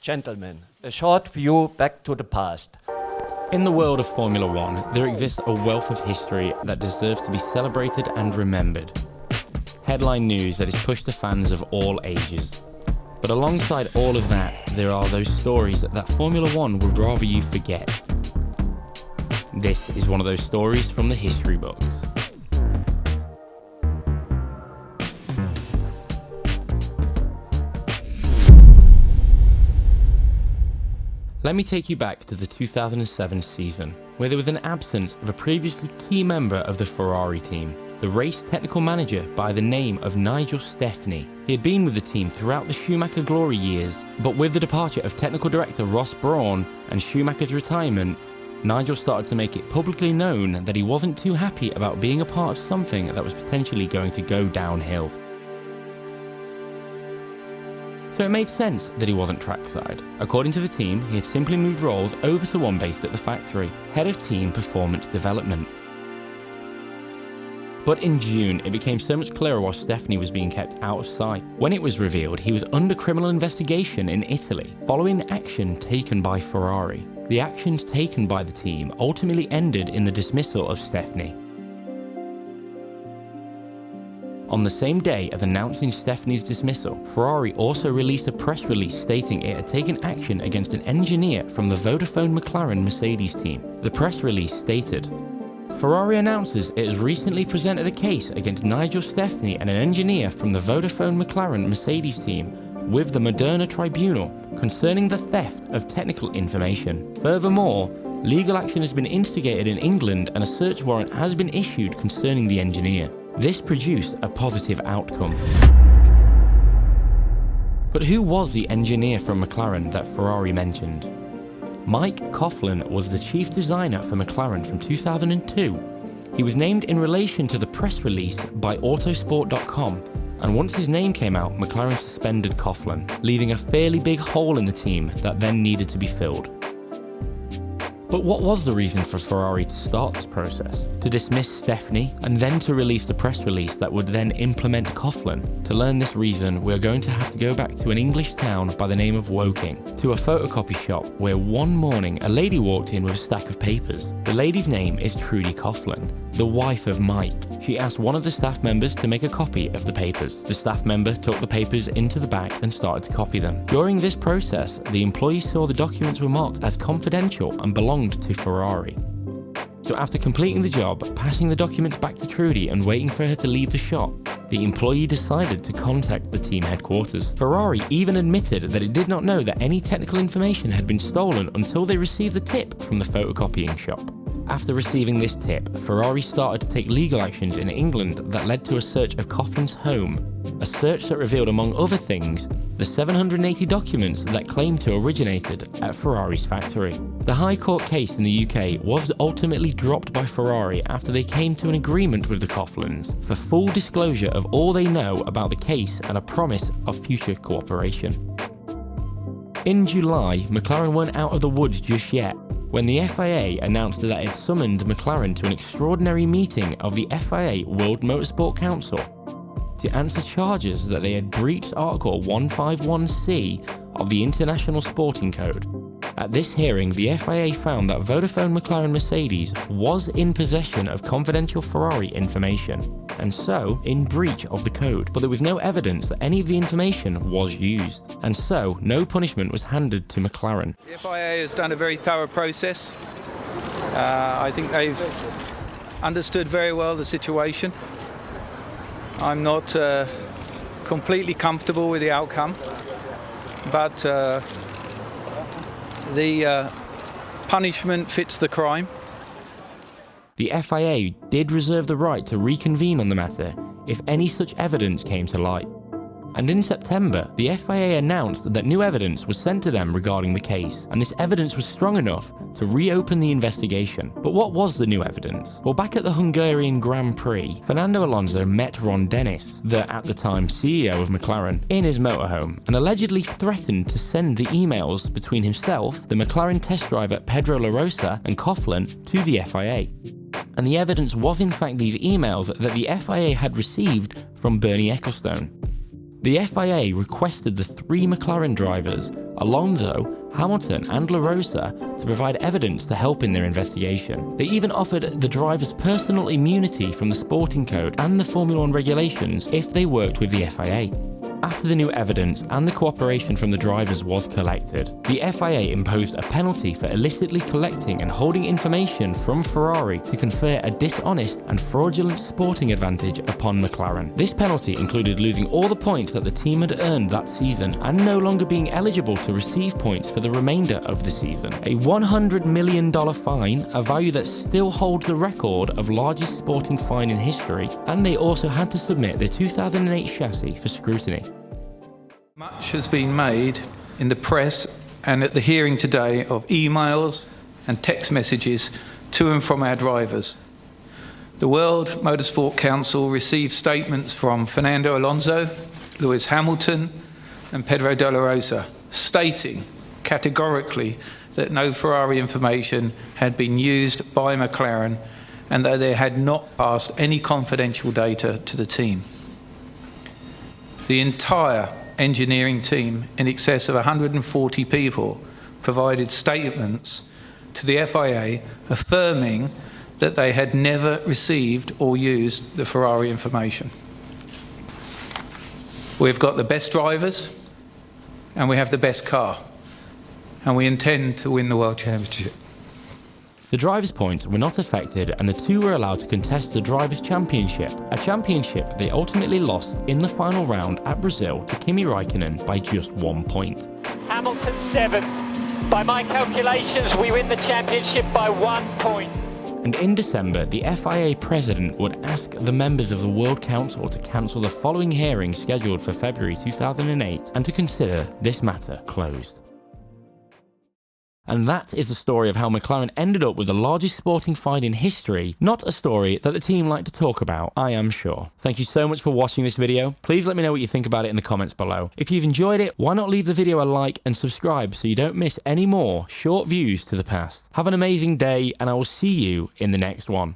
Gentlemen, a short view back to the past. In the world of Formula One, there exists a wealth of history that deserves to be celebrated and remembered. Headline news that is pushed to fans of all ages. But alongside all of that, there are those stories that Formula One would rather you forget. This is one of those stories from the history books. Let me take you back to the 2007 season, where there was an absence of a previously key member of the Ferrari team, the race technical manager by the name of Nigel Steffney. He had been with the team throughout the Schumacher glory years, but with the departure of technical director Ross Brawn and Schumacher's retirement, Nigel started to make it publicly known that he wasn't too happy about being a part of something that was potentially going to go downhill. So it made sense that he wasn't trackside. According to the team, he had simply moved roles over to one based at the factory, head of team performance development. But in June, it became so much clearer why Steffney was being kept out of sight, when it was revealed he was under criminal investigation in Italy, following action taken by Ferrari. The actions taken by the team ultimately ended in the dismissal of Steffney. On the same day of announcing Steffney's dismissal, Ferrari also released a press release stating it had taken action against an engineer from the Vodafone McLaren Mercedes team. The press release stated, Ferrari announces it has recently presented a case against Nigel Steffney and an engineer from the Vodafone McLaren Mercedes team with the Moderna Tribunal concerning the theft of technical information. Furthermore, legal action has been instigated in England and a search warrant has been issued concerning the engineer. This produced a positive outcome. But who was the engineer from McLaren that Ferrari mentioned? Mike Coughlin was the chief designer for McLaren from 2002. He was named in relation to the press release by Autosport.com, and once his name came out, McLaren suspended Coughlin, leaving a fairly big hole in the team that then needed to be filled. But what was the reason for Ferrari to start this process? To dismiss Steffney and then to release a press release that would then implement Coughlin? To learn this reason, we're going to have to go back to an English town by the name of Woking, to a photocopy shop where one morning a lady walked in with a stack of papers. The lady's name is Trudy Coughlin, the wife of Mike. She asked one of the staff members to make a copy of the papers. The staff member took the papers into the back and started to copy them. During this process, the employees saw the documents were marked as confidential and belonged to Ferrari. So after completing the job, passing the documents back to Trudy and waiting for her to leave the shop, the employee decided to contact the team headquarters. Ferrari even admitted that it did not know that any technical information had been stolen until they received the tip from the photocopying shop. After receiving this tip, Ferrari started to take legal actions in England that led to a search of Coughlin's home, a search that revealed, among other things, the 780 documents that claimed to have originated at Ferrari's factory. The High Court case in the UK was ultimately dropped by Ferrari after they came to an agreement with the Coughlins for full disclosure of all they know about the case and a promise of future cooperation. In July, McLaren weren't out of the woods just yet, when the FIA announced that it summoned McLaren to an extraordinary meeting of the FIA World Motorsport Council to answer charges that they had breached Article 151C of the International Sporting Code. At this hearing, the FIA found that Vodafone McLaren Mercedes was in possession of confidential Ferrari information, and so in breach of the code, but there was no evidence that any of the information was used, and so no punishment was handed to McLaren. The FIA has done a very thorough process. I think they've understood very well the situation. I'm not completely comfortable with the outcome, but the punishment fits the crime. The FIA did reserve the right to reconvene on the matter if any such evidence came to light. And in September, the FIA announced that new evidence was sent to them regarding the case, and this evidence was strong enough to reopen the investigation. But what was the new evidence? Well, back at the Hungarian Grand Prix, Fernando Alonso met Ron Dennis, the at the time CEO of McLaren, in his motorhome and allegedly threatened to send the emails between himself, the McLaren test driver Pedro La Rosa, and Coughlin to the FIA. And the evidence was in fact these emails that the FIA had received from Bernie Ecclestone. The FIA requested the 3 McLaren drivers, Alonso, Hamilton and La Rosa, to provide evidence to help in their investigation. They even offered the drivers personal immunity from the sporting code and the Formula 1 regulations if they worked with the FIA. After the new evidence and the cooperation from the drivers was collected, the FIA imposed a penalty for illicitly collecting and holding information from Ferrari to confer a dishonest and fraudulent sporting advantage upon McLaren. This penalty included losing all the points that the team had earned that season and no longer being eligible to receive points for the remainder of the season. A $100 million fine, a value that still holds the record of largest sporting fine in history, and they also had to submit their 2008 chassis for scrutiny. Much has been made in the press and at the hearing today of emails and text messages to and from our drivers. The World Motorsport Council received statements from Fernando Alonso, Lewis Hamilton and Pedro de la Rosa stating categorically that no Ferrari information had been used by McLaren and that they had not passed any confidential data to the team. The entire engineering team, in excess of 140 people, provided statements to the FIA affirming that they had never received or used the Ferrari information. We've got the best drivers and we have the best car, and we intend to win the World Championship. The drivers' points were not affected and the two were allowed to contest the Drivers' Championship, a championship they ultimately lost in the final round at Brazil to Kimi Raikkonen by just 1 point. Hamilton 7th. By my calculations, we win the championship by 1 point. And in December, the FIA president would ask the members of the World Council to cancel the following hearing scheduled for February 2008 and to consider this matter closed. And that is the story of how McLaren ended up with the largest sporting fine in history. Not a story that the team like to talk about, I am sure. Thank you so much for watching this video. Please let me know what you think about it in the comments below. If you've enjoyed it, why not leave the video a like and subscribe so you don't miss any more short views to the past. Have an amazing day and I will see you in the next one.